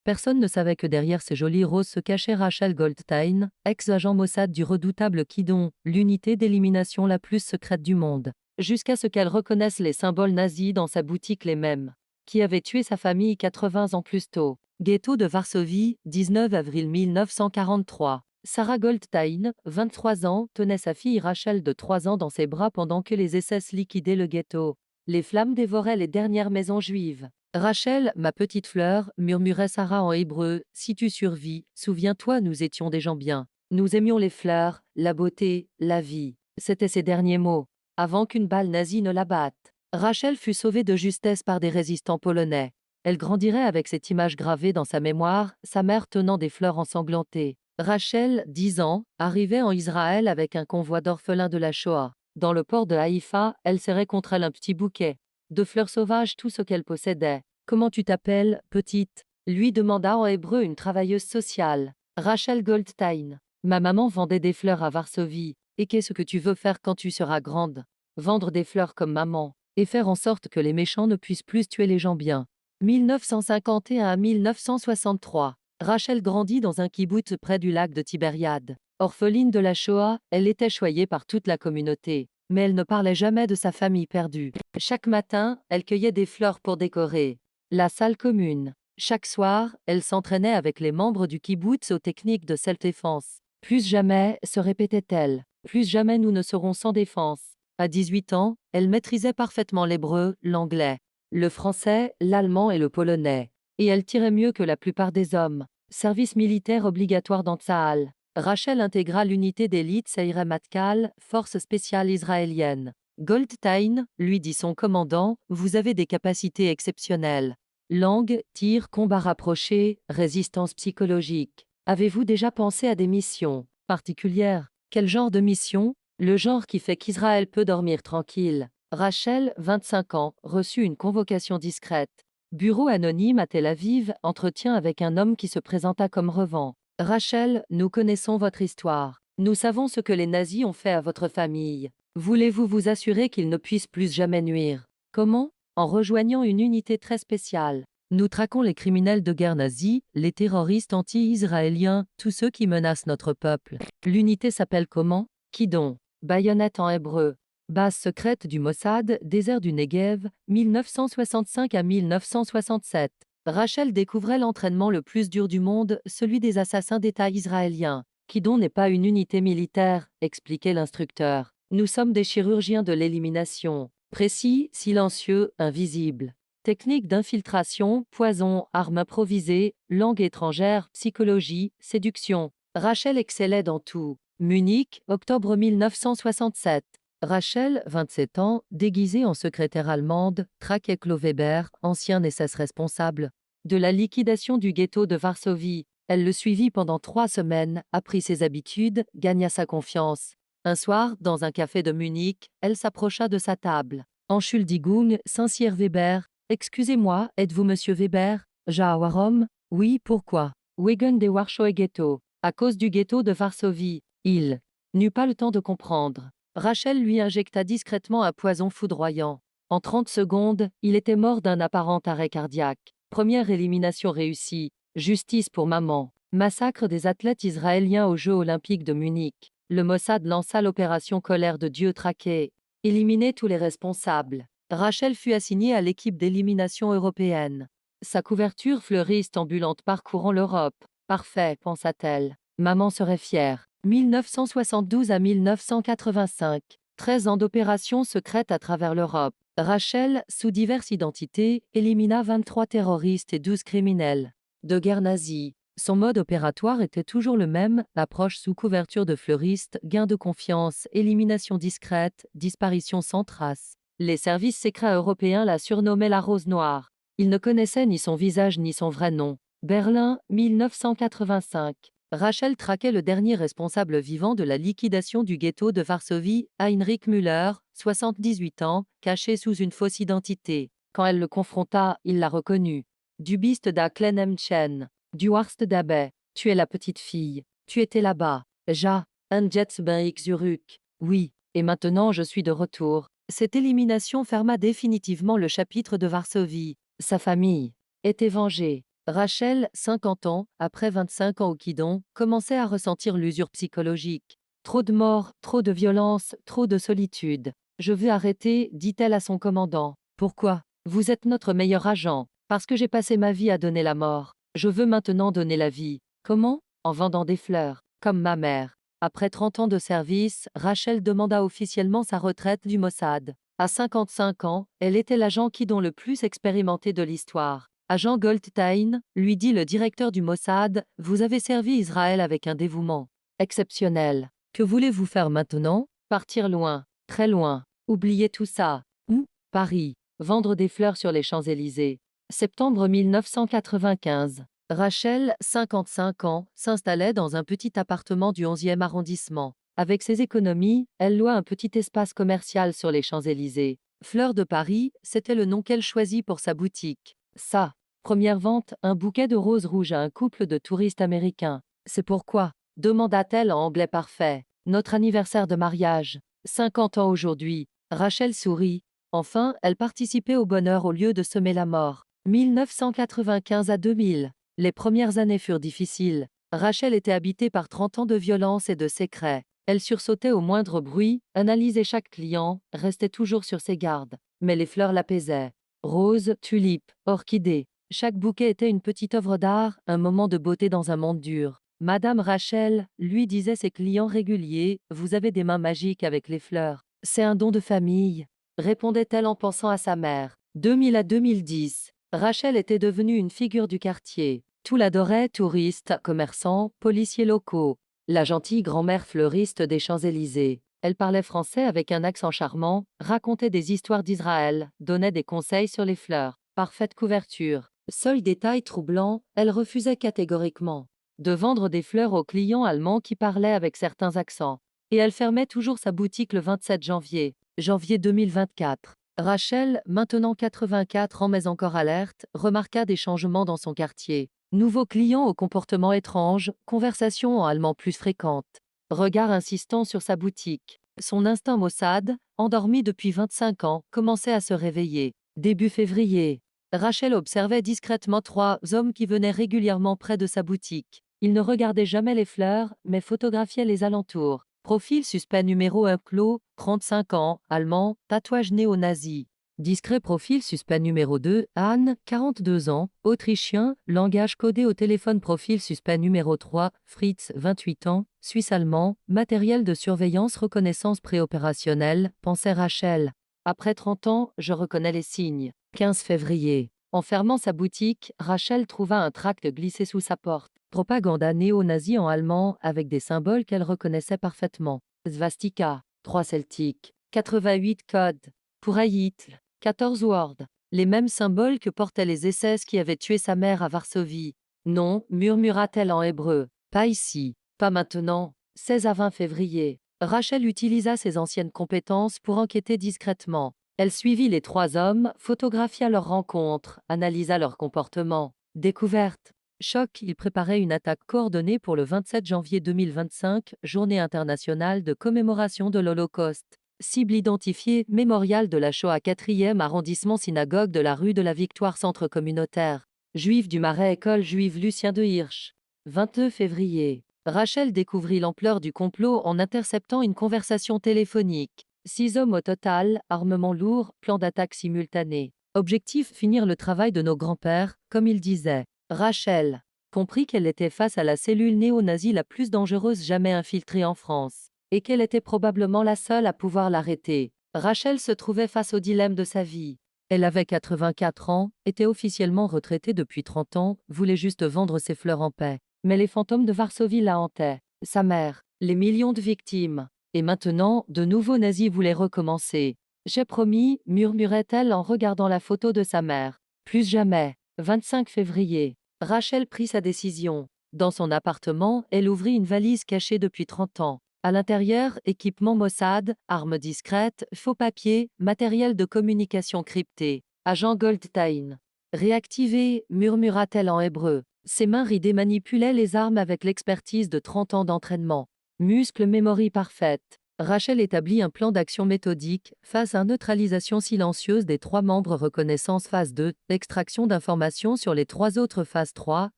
Personne ne savait que derrière ces jolies roses se cachait Rachel Goldstein, ex-agent Mossad du redoutable Kidon, l'unité d'élimination la plus secrète du monde. Jusqu'à ce qu'elle reconnaisse les symboles nazis dans sa boutique les mêmes. Qui avait tué sa famille 80 ans plus tôt. Ghetto de Varsovie, 19 avril 1943. Sarah Goldstein, 23 ans, tenait sa fille Rachel de 3 ans dans ses bras pendant que les SS liquidaient le ghetto. Les flammes dévoraient les dernières maisons juives. Rachel, ma petite fleur, murmurait Sarah en hébreu, si tu survis, souviens-toi, nous étions des gens bien. Nous aimions les fleurs, la beauté, la vie. C'étaient ses derniers mots, avant qu'une balle nazie ne la batte. Rachel fut sauvée de justesse par des résistants polonais. Elle grandirait avec cette image gravée dans sa mémoire, sa mère tenant des fleurs ensanglantées. Rachel, 10 ans, arrivait en Israël avec un convoi d'orphelins de la Shoah. Dans le port de Haïfa, elle serrait contre elle un petit bouquet de fleurs sauvages, tout ce qu'elle possédait. « Comment tu t'appelles, petite ?» lui demanda en hébreu une travailleuse sociale. Rachel Goldstein. « Ma maman vendait des fleurs à Varsovie. Et qu'est-ce que tu veux faire quand tu seras grande ? Vendre des fleurs comme maman. Et faire en sorte que les méchants ne puissent plus tuer les gens bien. » 1951 à 1963. Rachel grandit dans un kibboutz près du lac de Tibériade. Orpheline de la Shoah, elle était choyée par toute la communauté. Mais elle ne parlait jamais de sa famille perdue. Chaque matin, elle cueillait des fleurs pour décorer la salle commune. Chaque soir, elle s'entraînait avec les membres du kibboutz aux techniques de self-défense. Plus jamais, se répétait-elle, plus jamais nous ne serons sans défense. À 18 ans, elle maîtrisait parfaitement l'hébreu, l'anglais, le français, l'allemand et le polonais. Et elle tirait mieux que la plupart des hommes. Service militaire obligatoire dans Tsahal. Rachel intégra l'unité d'élite Seireh Matkal, force spéciale israélienne. Goldstein, lui dit son commandant, vous avez des capacités exceptionnelles. Langue, tir, combat rapproché, résistance psychologique. Avez-vous déjà pensé à des missions particulières? Quel genre de mission? Le genre qui fait qu'Israël peut dormir tranquille. Rachel, 25 ans, reçut une convocation discrète. Bureau anonyme à Tel Aviv, entretien avec un homme qui se présenta comme revend. Rachel, nous connaissons votre histoire. Nous savons ce que les nazis ont fait à votre famille. Voulez-vous vous assurer qu'ils ne puissent plus jamais nuire? Comment? En rejoignant une unité très spéciale. Nous traquons les criminels de guerre nazis, les terroristes anti-israéliens, tous ceux qui menacent notre peuple. L'unité s'appelle comment? Kidon. Baïonnette en hébreu. Base secrète du Mossad, désert du Negev, 1965 à 1967. Rachel découvrait l'entraînement le plus dur du monde, celui des assassins d'État israéliens. Kidon n'est pas une unité militaire, expliquait l'instructeur. Nous sommes des chirurgiens de l'élimination. Précis, silencieux, invisibles. Technique d'infiltration, poison, armes improvisées, langue étrangère, psychologie, séduction. Rachel excellait dans tout. Munich, octobre 1967. Rachel, 27 ans, déguisée en secrétaire allemande, traquait Claude Weber, ancien SS responsable de la liquidation du ghetto de Varsovie. Elle le suivit pendant 3 semaines, apprit ses habitudes, gagna sa confiance. Un soir, dans un café de Munich, elle s'approcha de sa table. Entschuldigung, Saint-Cyr Weber. Excusez-moi, êtes-vous monsieur Weber? Ja, warum? Oui, pourquoi? Wegen des Warschauer Ghetto. À cause du ghetto de Varsovie. Il n'eut pas le temps de comprendre. Rachel lui injecta discrètement un poison foudroyant. En 30 secondes, il était mort d'un apparent arrêt cardiaque. Première élimination réussie. Justice pour maman. Massacre des athlètes israéliens aux Jeux olympiques de Munich. Le Mossad lança l'opération Colère de Dieu traquée. Éliminer tous les responsables. Rachel fut assignée à l'équipe d'élimination européenne. Sa couverture fleuriste ambulante parcourant l'Europe. Parfait, pensa-t-elle. Maman serait fière. 1972 à 1985. 13 ans d'opérations secrètes à travers l'Europe. Rachel, sous diverses identités, élimina 23 terroristes et 12 criminels de guerre nazie. Son mode opératoire était toujours le même, approche sous couverture de fleuriste, gain de confiance, élimination discrète, disparition sans trace. Les services secrets européens la surnommaient la Rose Noire. Ils ne connaissaient ni son visage ni son vrai nom. Berlin, 1985. Rachel traquait le dernier responsable vivant de la liquidation du ghetto de Varsovie, Heinrich Müller, 78 ans, caché sous une fausse identité. Quand elle le confronta, il la reconnut. Du Bist da Klenemchen. Du Warst dabei. Tu es la petite fille. Tu étais là-bas. Ja, und jetzt bin ich zurück. Oui, et maintenant je suis de retour. Cette élimination ferma définitivement le chapitre de Varsovie. Sa famille était vengée. Rachel, 50 ans, après 25 ans au Kidon, commençait à ressentir l'usure psychologique. Trop de morts, trop de violence, trop de solitude. Je veux arrêter, dit-elle à son commandant. Pourquoi? Vous êtes notre meilleur agent. Parce que j'ai passé ma vie à donner la mort. Je veux maintenant donner la vie. Comment? En vendant des fleurs. Comme ma mère. Après 30 ans de service, Rachel demanda officiellement sa retraite du Mossad. À 55 ans, elle était l'agent Kidon le plus expérimenté de l'histoire. Agent Goldstein, lui dit le directeur du Mossad, vous avez servi Israël avec un dévouement exceptionnel. Que voulez-vous faire maintenant? Partir loin, très loin. Oubliez tout ça. Où? Paris. Vendre des fleurs sur les Champs-Élysées. Septembre 1995. Rachel, 55 ans, s'installait dans un petit appartement du 11e arrondissement. Avec ses économies, elle loua un petit espace commercial sur les Champs-Élysées. Fleurs de Paris, c'était le nom qu'elle choisit pour sa boutique. Ça. Première vente, un bouquet de roses rouges à un couple de touristes américains. C'est pourquoi? Demanda-t-elle en anglais parfait. Notre anniversaire de mariage. 50 ans aujourd'hui. Rachel sourit. Enfin, elle participait au bonheur au lieu de semer la mort. 1995 à 2000. Les premières années furent difficiles. Rachel était habitée par 30 ans de violence et de secrets. Elle sursautait au moindre bruit, analysait chaque client, restait toujours sur ses gardes. Mais les fleurs l'apaisaient. Roses, tulipes, orchidées. Chaque bouquet était une petite œuvre d'art, un moment de beauté dans un monde dur. Madame Rachel, lui disaient ses clients réguliers, vous avez des mains magiques avec les fleurs. C'est un don de famille, répondait-elle en pensant à sa mère. 2000 à 2010. Rachel était devenue une figure du quartier. Tout l'adorait, touristes, commerçants, policiers locaux. La gentille grand-mère fleuriste des Champs-Élysées. Elle parlait français avec un accent charmant, racontait des histoires d'Israël, donnait des conseils sur les fleurs. Parfaite couverture. Seul détail troublant, elle refusait catégoriquement de vendre des fleurs aux clients allemands qui parlaient avec certains accents. Et elle fermait toujours sa boutique le 27 janvier 2024. Rachel, maintenant 84 ans mais encore alerte, remarqua des changements dans son quartier. Nouveaux clients au comportement étrange, conversations en allemand plus fréquentes. Regard insistant sur sa boutique. Son instinct maussade, endormi depuis 25 ans, commençait à se réveiller. Début février. Rachel observait discrètement 3 hommes qui venaient régulièrement près de sa boutique. Ils ne regardaient jamais les fleurs, mais photographiaient les alentours. Profil suspect numéro 1 Clos, 35 ans, allemand, tatouage néo-nazi. Discret profil suspect numéro 2, Anne, 42 ans, autrichien, langage codé au téléphone profil suspect numéro 3, Fritz, 28 ans, suisse-allemand, matériel de surveillance reconnaissance préopérationnelle, pensait Rachel. Après 30 ans, je reconnais les signes. 15 février. En fermant sa boutique, Rachel trouva un tract glissé sous sa porte. Propaganda néo-nazie en allemand avec des symboles qu'elle reconnaissait parfaitement. Svastika, 3 celtiques, 88 codes. Pour Hitler, 14 Word. Les mêmes symboles que portaient les SS qui avaient tué sa mère à Varsovie. Non, murmura-t-elle en hébreu. Pas ici. Pas maintenant. 16 à 20 février. Rachel utilisa ses anciennes compétences pour enquêter discrètement. Elle suivit les 3 hommes, photographia leur rencontre, analysa leur comportement. Découverte. Choc, ils préparaient une attaque coordonnée pour le 27 janvier 2025, journée internationale de commémoration de l'Holocauste. Cible identifiée, mémorial de la Shoah 4e arrondissement synagogue de la rue de la Victoire centre communautaire. Juif du Marais école juive Lucien de Hirsch. 22 février. Rachel découvrit l'ampleur du complot en interceptant une conversation téléphonique. 6 hommes au total, armement lourd, plan d'attaque simultané. Objectif finir le travail de nos grands-pères, comme il disait. Rachel comprit qu'elle était face à la cellule néo-nazie la plus dangereuse jamais infiltrée en France, et qu'elle était probablement la seule à pouvoir l'arrêter. Rachel se trouvait face au dilemme de sa vie. Elle avait 84 ans, était officiellement retraitée depuis 30 ans, voulait juste vendre ses fleurs en paix. Mais les fantômes de Varsovie la hantaient. Sa mère, les millions de victimes. Et maintenant, de nouveaux nazis voulaient recommencer. J'ai promis, murmurait-elle en regardant la photo de sa mère. Plus jamais. 25 février. Rachel prit sa décision. Dans son appartement, elle ouvrit une valise cachée depuis 30 ans. À l'intérieur, équipement Mossad, armes discrètes, faux papiers, matériel de communication crypté. Agent Goldstein. Réactivé, murmura-t-elle en hébreu. Ses mains ridées manipulaient les armes avec l'expertise de 30 ans d'entraînement. Muscle mémoire parfaite. Rachel établit un plan d'action méthodique face à neutralisation silencieuse des 3 membres, reconnaissance phase 2, extraction d'informations sur les 3 autres phase 3,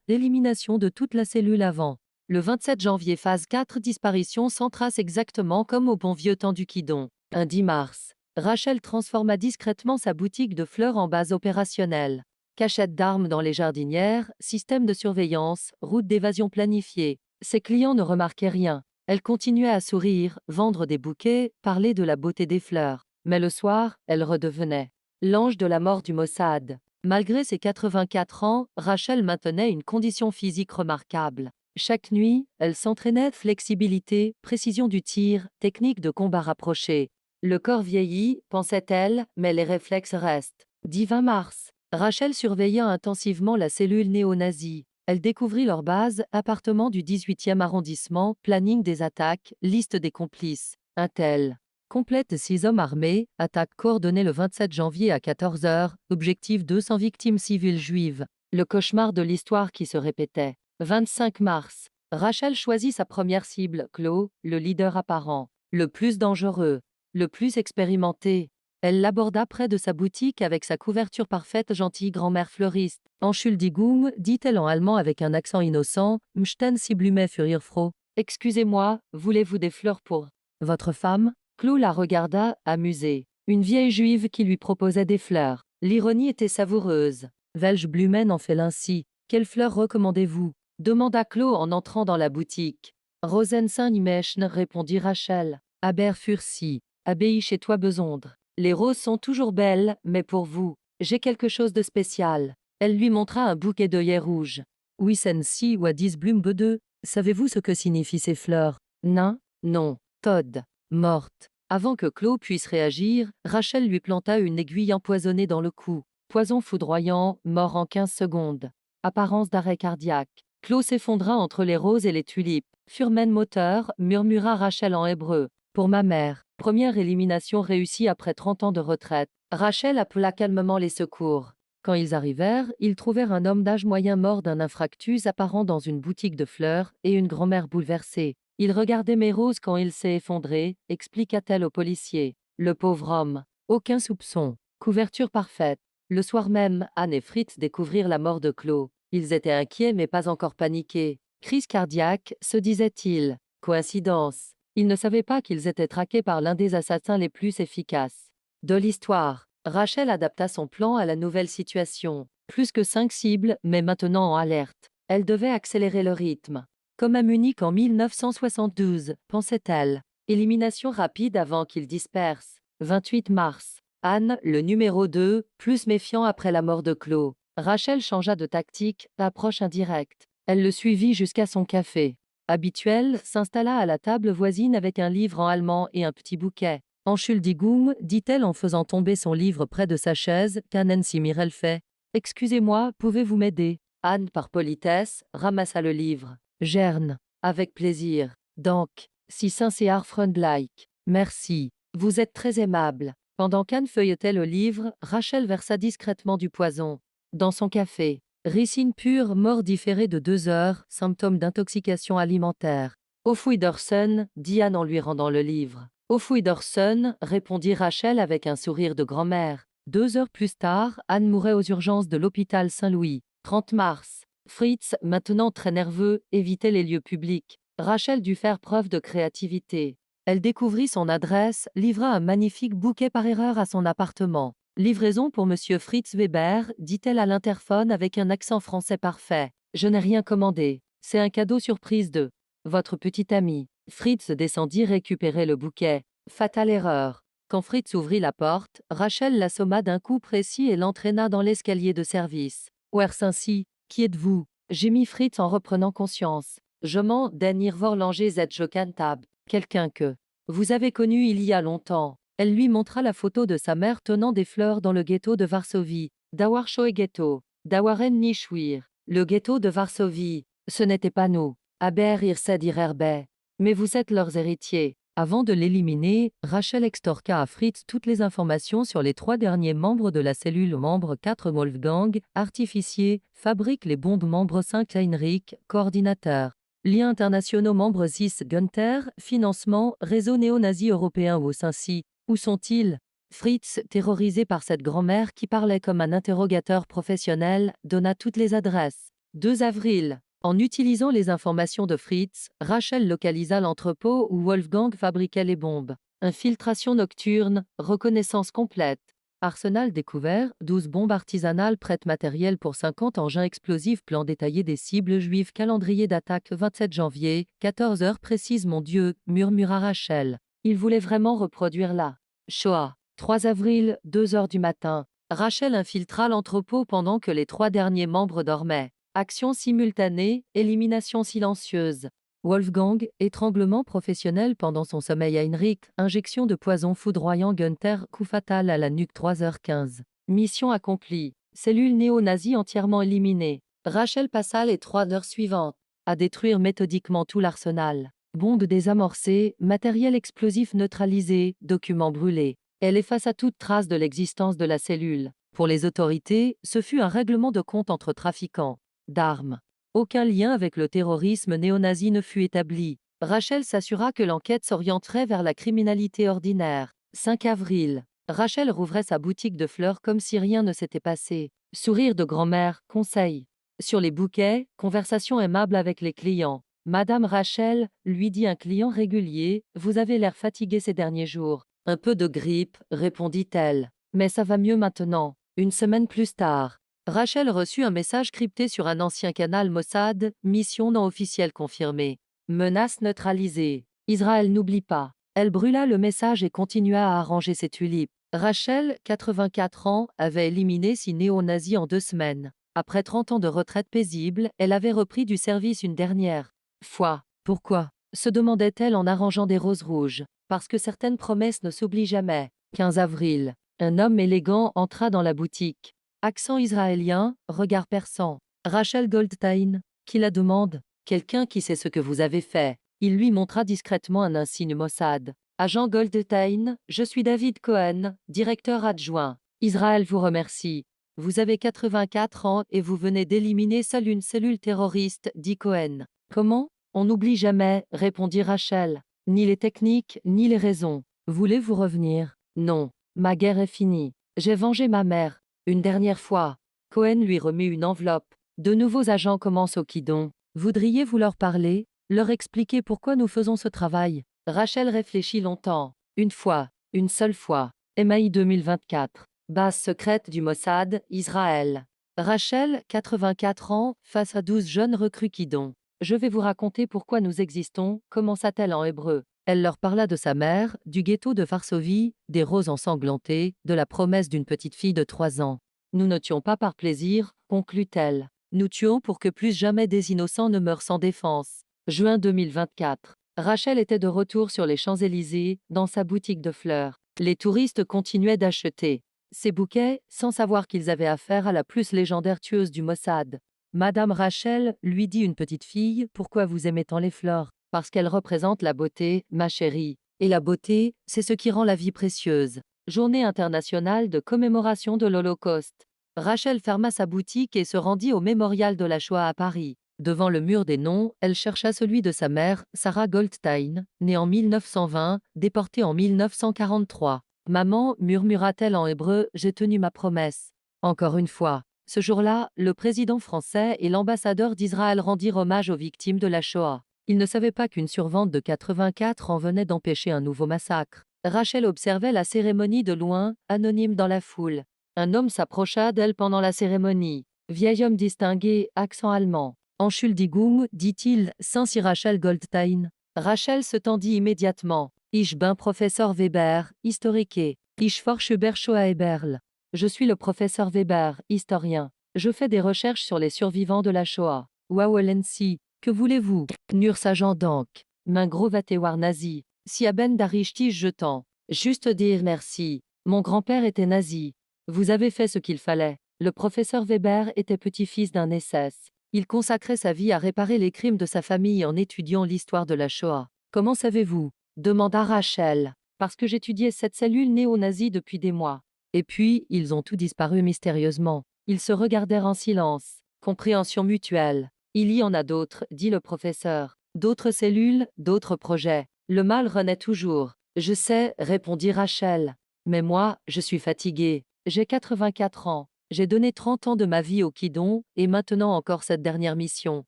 élimination de toute la cellule avant. Le 27 janvier phase 4, disparition sans trace exactement comme au bon vieux temps du Kidon. Un 10 mars. Rachel transforma discrètement sa boutique de fleurs en base opérationnelle. Cachette d'armes dans les jardinières, système de surveillance, route d'évasion planifiée. Ses clients ne remarquaient rien. Elle continuait à sourire, vendre des bouquets, parler de la beauté des fleurs. Mais le soir, elle redevenait l'ange de la mort du Mossad. Malgré ses 84 ans, Rachel maintenait une condition physique remarquable. Chaque nuit, elle s'entraînait flexibilité, précision du tir, technique de combat rapproché. Le corps vieillit, pensait-elle, mais les réflexes restent. 10-20 mars. Rachel surveilla intensivement la cellule néo-nazie. Elle découvrit leur base, appartement du 18e arrondissement, planning des attaques, liste des complices. Intel. Complète 6 hommes armés, attaque coordonnée le 27 janvier à 14 h, objectif 200 victimes civiles juives. Le cauchemar de l'histoire qui se répétait. 25 mars. Rachel choisit sa première cible, Chloe, le leader apparent, le plus dangereux, le plus expérimenté. Elle l'aborda près de sa boutique avec sa couverture parfaite, gentille grand-mère fleuriste. Entschuldigung, dit-elle en allemand avec un accent innocent, Mchten Sie Blume für Ihr Frau. Excusez-moi, voulez-vous des fleurs pour votre femme? Chloe la regarda, amusée. Une vieille juive qui lui proposait des fleurs. L'ironie était savoureuse. Welche Blumen en fait ainsi? Quelles fleurs recommandez-vous? Demanda Chloe en entrant dans la boutique. Rosenstein-Mechn, répondit Rachel. Aber für Sie. Abbaye chez toi Besondre. Les roses sont toujours belles, mais pour vous, j'ai quelque chose de spécial. Elle lui montra un bouquet d'œillets rouges. Wissen Sie what is Blumenböde? Savez-vous ce que signifient ces fleurs? Nain? Non. Todd. Morte. Avant que Chloe puisse réagir, Rachel lui planta une aiguille empoisonnée dans le cou. Poison foudroyant, mort en 15 secondes. Apparence d'arrêt cardiaque. Chloe s'effondra entre les roses et les tulipes. Furmen moteur, murmura Rachel en hébreu. Pour ma mère. Première élimination réussie après 30 ans de retraite. Rachel appela calmement les secours. Quand ils arrivèrent, ils trouvèrent un homme d'âge moyen mort d'un infarctus apparent dans une boutique de fleurs et une grand-mère bouleversée. Il regardait mes roses quand il s'est effondré, expliqua-t-elle au policier. Le pauvre homme. Aucun soupçon. Couverture parfaite. Le soir même, Anne et Fritz découvrirent la mort de Chloe. Ils étaient inquiets mais pas encore paniqués. Crise cardiaque, se disaient-ils. Coïncidence. Ils ne savaient pas qu'ils étaient traqués par l'un des assassins les plus efficaces de l'histoire. Rachel adapta son plan à la nouvelle situation. Plus que 5 cibles, mais maintenant en alerte. Elle devait accélérer le rythme. Comme à Munich en 1972, pensait-elle. Élimination rapide avant qu'ils dispersent. 28 mars. Anne, le numéro 2, plus méfiant après la mort de Chloe. Rachel changea de tactique, approche indirecte. Elle le suivit jusqu'à son café. Habituelle, s'installa à la table voisine avec un livre en allemand et un petit bouquet. Entschuldigung, dit-elle en faisant tomber son livre près de sa chaise, Können Sie mir helfen? Excusez-moi, pouvez-vous m'aider? Anne, par politesse, ramassa le livre. Gern. Avec plaisir. Donc, si sincère freundlich. Merci. Vous êtes très aimable. Pendant qu'Anne feuilletait le livre, Rachel versa discrètement du poison. Dans son café. Ricine pure, mort différée de 2 heures, symptômes d'intoxication alimentaire. Auf Wiedersehen, dit Anne en lui rendant le livre. Auf Wiedersehen, répondit Rachel avec un sourire de grand-mère. 2 heures plus tard, Anne mourait aux urgences de l'hôpital Saint-Louis. 30 mars. Fritz, maintenant très nerveux, évitait les lieux publics. Rachel dut faire preuve de créativité. Elle découvrit son adresse, livra un magnifique bouquet par erreur à son appartement. Livraison pour Monsieur Fritz Weber, dit-elle à l'interphone avec un accent français parfait. Je n'ai rien commandé. C'est un cadeau surprise de votre petite amie. Fritz descendit récupérer le bouquet. Fatale erreur. Quand Fritz ouvrit la porte, Rachel l'assomma d'un coup précis et l'entraîna dans l'escalier de service. Wer sind Sie? Qui êtes-vous? Gémit Fritz en reprenant conscience. Je m'en den Vorlanger Z Jokantab. Quelqu'un que vous avez connu il y a longtemps. Elle lui montra la photo de sa mère tenant des fleurs dans le ghetto de Varsovie. Dauershoe Ghetto. Daueren Nischwir. Le ghetto de Varsovie. Ce n'était pas nous. Aber ihr seid ihrer Erbe. Mais vous êtes leurs héritiers. Avant de l'éliminer, Rachel extorqua à Fritz toutes les informations sur les 3 derniers membres de la cellule membre 4 Wolfgang, artificier, fabrique les bombes membre 5 Heinrich, coordinateur. Liens internationaux membres ZIS Gunther, financement, réseau néo-nazi européen ou Saint-Cy. Où sont-ils? Fritz, terrorisé par cette grand-mère qui parlait comme un interrogateur professionnel, donna toutes les adresses. 2 avril. En utilisant les informations de Fritz, Rachel localisa l'entrepôt où Wolfgang fabriquait les bombes. Infiltration nocturne, reconnaissance complète. Arsenal découvert, 12 bombes artisanales prêtes matériel pour 50 engins explosifs, plan détaillé des cibles juives, calendrier d'attaque 27 janvier, 14 heures précises. Mon Dieu, murmura Rachel. Il voulait vraiment reproduire la Shoah. 3 avril, 2 heures du matin. Rachel infiltra l'entrepôt pendant que les 3 derniers membres dormaient. Action simultanée, élimination silencieuse. Wolfgang, étranglement professionnel pendant son sommeil. Heinrich, injection de poison foudroyant. Gunther, coup fatal à la nuque. 3h15. Mission accomplie. Cellule néo-nazie entièrement éliminée. Rachel passa les 3 heures suivantes à détruire méthodiquement tout l'arsenal. Bombes désamorcées, matériel explosif neutralisé, documents brûlés. Elle effaça toute trace de l'existence de la cellule. Pour les autorités, ce fut un règlement de compte entre trafiquants d'armes. Aucun lien avec le terrorisme néo-nazi ne fut établi. Rachel s'assura que l'enquête s'orienterait vers la criminalité ordinaire. 5 avril. Rachel rouvrait sa boutique de fleurs comme si rien ne s'était passé. Sourire de grand-mère, conseil. Sur les bouquets, conversation aimable avec les clients. Madame Rachel, lui dit un client régulier, vous avez l'air fatigué ces derniers jours. Un peu de grippe, répondit-elle. Mais ça va mieux maintenant. Une semaine plus tard. Rachel reçut un message crypté sur un ancien canal Mossad, mission non officielle confirmée. Menace neutralisée. Israël n'oublie pas. Elle brûla le message et continua à arranger ses tulipes. Rachel, 84 ans, avait éliminé 6 néo-nazis en 2 semaines. Après 30 ans de retraite paisible, elle avait repris du service une dernière fois. Pourquoi? Se demandait-elle en arrangeant des roses rouges. Parce que certaines promesses ne s'oublient jamais. 15 avril. Un homme élégant entra dans la boutique. Accent israélien, regard perçant. Rachel Goldstein, qui la demande? Quelqu'un qui sait ce que vous avez fait. Il lui montra discrètement un insigne Mossad. Agent Goldstein, je suis David Cohen, directeur adjoint. Israël vous remercie. Vous avez 84 ans et vous venez d'éliminer seule une cellule terroriste, dit Cohen. Comment? On n'oublie jamais, répondit Rachel. Ni les techniques, ni les raisons. Voulez-vous revenir? Non. Ma guerre est finie. J'ai vengé ma mère. Une dernière fois. Cohen lui remit une enveloppe. De nouveaux agents commencent au Kidon. Voudriez-vous leur parler? Leur expliquer pourquoi nous faisons ce travail? Rachel réfléchit longtemps. Une fois. Une seule fois. MAI 2024. Base secrète du Mossad, Israël. Rachel, 84 ans, face à 12 jeunes recrues Kidon. Je vais vous raconter pourquoi nous existons, commença-t-elle en hébreu. Elle leur parla de sa mère, du ghetto de Varsovie, des roses ensanglantées, de la promesse d'une petite fille de 3 ans. Nous ne tuons pas par plaisir, conclut-elle. Nous tuons pour que plus jamais des innocents ne meurent sans défense. Juin 2024. Rachel était de retour sur les Champs-Élysées, dans sa boutique de fleurs. Les touristes continuaient d'acheter ces bouquets, sans savoir qu'ils avaient affaire à la plus légendaire tueuse du Mossad. Madame Rachel, lui dit une petite fille, pourquoi vous aimez tant les fleurs? Parce qu'elles représentent la beauté, ma chérie. Et la beauté, c'est ce qui rend la vie précieuse. Journée internationale de commémoration de l'Holocauste. Rachel ferma sa boutique et se rendit au mémorial de la Shoah à Paris. Devant le mur des noms, elle chercha celui de sa mère, Sarah Goldstein, née en 1920, déportée en 1943. Maman, murmura-t-elle en hébreu, j'ai tenu ma promesse. Encore une fois. Ce jour-là, le président français et l'ambassadeur d'Israël rendirent hommage aux victimes de la Shoah. Ils ne savaient pas qu'une survente de 84 ans venait d'empêcher un nouveau massacre. Rachel observait la cérémonie de loin, anonyme dans la foule. Un homme s'approcha d'elle pendant la cérémonie. Vieil homme distingué, accent allemand. Entschuldigung, dit-il, Saint-Cyr Rachel Goldstein. Rachel se tendit immédiatement. Ich bin Professeur Weber, historique. Ich forsche über Shoah et Berl. Je suis le professeur Weber, historien. Je fais des recherches sur les survivants de la Shoah. Wawelensi, que voulez-vous? Nur Sajan Dank. Main gros war nazi. Si à ben darishti jetant. Juste dire merci. Mon grand-père était nazi. Vous avez fait ce qu'il fallait. Le professeur Weber était petit-fils d'un SS. Il consacrait sa vie à réparer les crimes de sa famille en étudiant l'histoire de la Shoah. Comment savez-vous? Demanda Rachel. Parce que j'étudiais cette cellule néo-nazie depuis des mois. Et puis, ils ont tous disparu mystérieusement. Ils se regardèrent en silence. Compréhension mutuelle. Il y en a d'autres, dit le professeur. D'autres cellules, d'autres projets. Le mal renaît toujours. Je sais, répondit Rachel. Mais moi, je suis fatiguée. J'ai 84 ans. J'ai donné 30 ans de ma vie au Kidon, et maintenant encore cette dernière mission.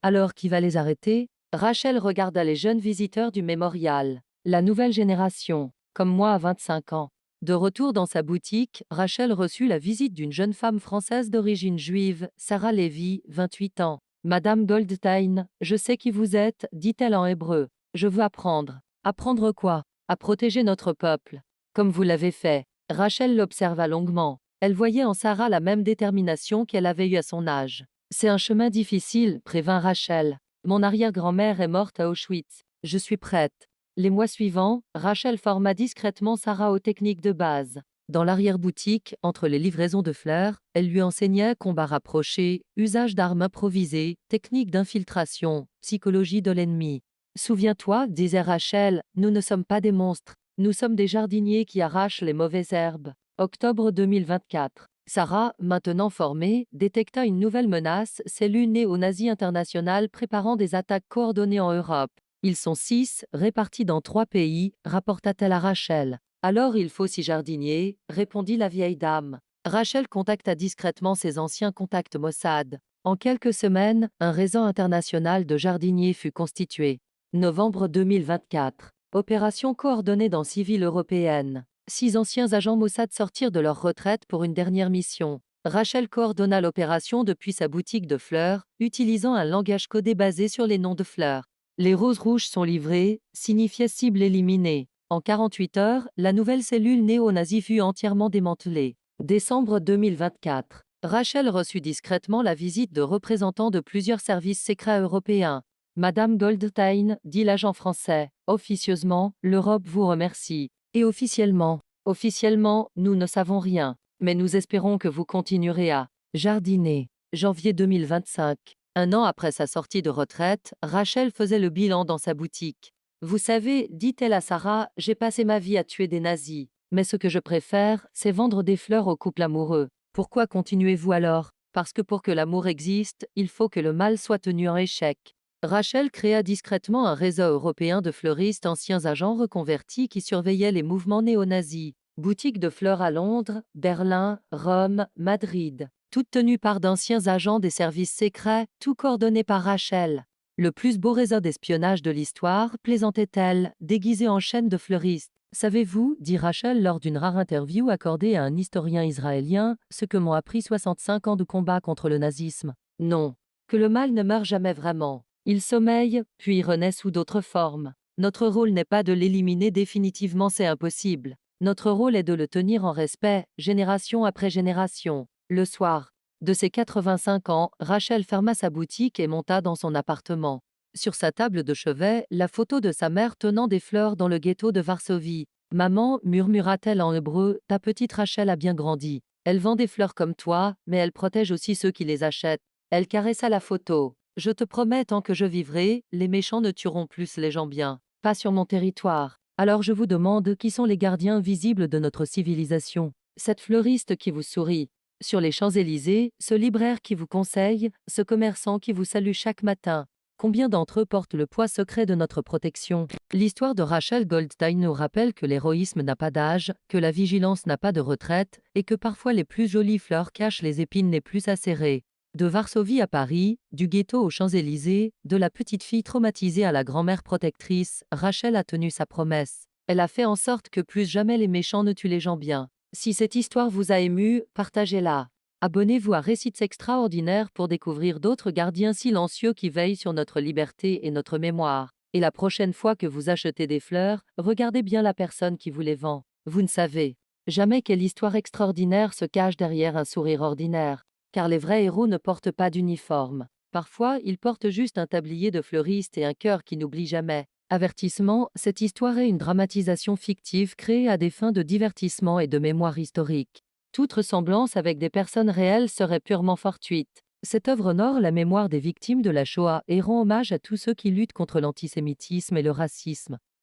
Alors qui va les arrêter? Rachel regarda les jeunes visiteurs du mémorial. La nouvelle génération, comme moi à 25 ans. De retour dans sa boutique, Rachel reçut la visite d'une jeune femme française d'origine juive, Sarah Levy, 28 ans. Madame Goldstein, je sais qui vous êtes, dit-elle en hébreu. Je veux apprendre. Apprendre quoi? À protéger notre peuple. Comme vous l'avez fait. Rachel l'observa longuement. Elle voyait en Sarah la même détermination qu'elle avait eue à son âge. C'est un chemin difficile, prévint Rachel. Mon arrière-grand-mère est morte à Auschwitz. Je suis prête. Les mois suivants, Rachel forma discrètement Sarah aux techniques de base. Dans l'arrière-boutique, entre les livraisons de fleurs, elle lui enseignait combat rapproché, usage d'armes improvisées, techniques d'infiltration, psychologie de l'ennemi. Souviens-toi, disait Rachel, nous ne sommes pas des monstres. Nous sommes des jardiniers qui arrachent les mauvaises herbes. Octobre 2024. Sarah, maintenant formée, détecta une nouvelle menace, cellule néo-nazie internationale préparant des attaques coordonnées en Europe. Ils sont 6, répartis dans 3 pays, rapporta-t-elle à Rachel. Alors il faut 6 jardiniers, répondit la vieille dame. Rachel contacta discrètement ses anciens contacts Mossad. En quelques semaines, un réseau international de jardiniers fut constitué. Novembre 2024. Opération coordonnée dans 6 villes européennes. 6 anciens agents Mossad sortirent de leur retraite pour une dernière mission. Rachel coordonna l'opération depuis sa boutique de fleurs, utilisant un langage codé basé sur les noms de fleurs. Les roses rouges sont livrées, signifiait cible éliminée. En 48 heures, la nouvelle cellule néo-nazie fut entièrement démantelée. Décembre 2024. Rachel reçut discrètement la visite de représentants de plusieurs services secrets européens. Madame Goldstein, dit l'agent français, officieusement, l'Europe vous remercie. Et officiellement? Officiellement, nous ne savons rien. Mais nous espérons que vous continuerez à jardiner. Janvier 2025. Un an après sa sortie de retraite, Rachel faisait le bilan dans sa boutique. Vous savez, dit-elle à Sarah, j'ai passé ma vie à tuer des nazis. Mais ce que je préfère, c'est vendre des fleurs aux couples amoureux. Pourquoi continuez-vous alors? Parce que pour que l'amour existe, il faut que le mal soit tenu en échec. Rachel créa discrètement un réseau européen de fleuristes anciens agents reconvertis qui surveillaient les mouvements néo-nazis. Boutiques de fleurs à Londres, Berlin, Rome, Madrid. Toutes tenues par d'anciens agents des services secrets, tout coordonné par Rachel. Le plus beau réseau d'espionnage de l'histoire, plaisantait-elle, déguisé en chaîne de fleuristes. Savez-vous, dit Rachel lors d'une rare interview accordée à un historien israélien, ce que m'ont appris 65 ans de combat contre le nazisme? Non. Que le mal ne meurt jamais vraiment. Il sommeille, puis renaît sous d'autres formes. Notre rôle n'est pas de l'éliminer définitivement, c'est impossible. Notre rôle est de le tenir en respect, génération après génération. Le soir de ses 85 ans, Rachel ferma sa boutique et monta dans son appartement. Sur sa table de chevet, la photo de sa mère tenant des fleurs dans le ghetto de Varsovie. Maman, murmura-t-elle en hébreu, ta petite Rachel a bien grandi. Elle vend des fleurs comme toi, mais elle protège aussi ceux qui les achètent. Elle caressa la photo. Je te promets, tant que je vivrai, les méchants ne tueront plus les gens bien. Pas sur mon territoire. Alors je vous demande qui sont les gardiens visibles de notre civilisation. Cette fleuriste qui vous sourit. Sur les Champs-Élysées, ce libraire qui vous conseille, ce commerçant qui vous salue chaque matin. Combien d'entre eux portent le poids secret de notre protection? L'histoire de Rachel Goldstein nous rappelle que l'héroïsme n'a pas d'âge, que la vigilance n'a pas de retraite, et que parfois les plus jolies fleurs cachent les épines les plus acérées. De Varsovie à Paris, du ghetto aux Champs-Élysées, de la petite fille traumatisée à la grand-mère protectrice, Rachel a tenu sa promesse. Elle a fait en sorte que plus jamais les méchants ne tuent les gens bien. Si cette histoire vous a ému, partagez-la. Abonnez-vous à Récits extraordinaires pour découvrir d'autres gardiens silencieux qui veillent sur notre liberté et notre mémoire. Et la prochaine fois que vous achetez des fleurs, regardez bien la personne qui vous les vend. Vous ne savez jamais quelle histoire extraordinaire se cache derrière un sourire ordinaire. Car les vrais héros ne portent pas d'uniforme. Parfois, ils portent juste un tablier de fleuriste et un cœur qui n'oublie jamais. Avertissement, cette histoire est une dramatisation fictive créée à des fins de divertissement et de mémoire historique. Toute ressemblance avec des personnes réelles serait purement fortuite. Cette œuvre honore la mémoire des victimes de la Shoah et rend hommage à tous ceux qui luttent contre l'antisémitisme et le racisme.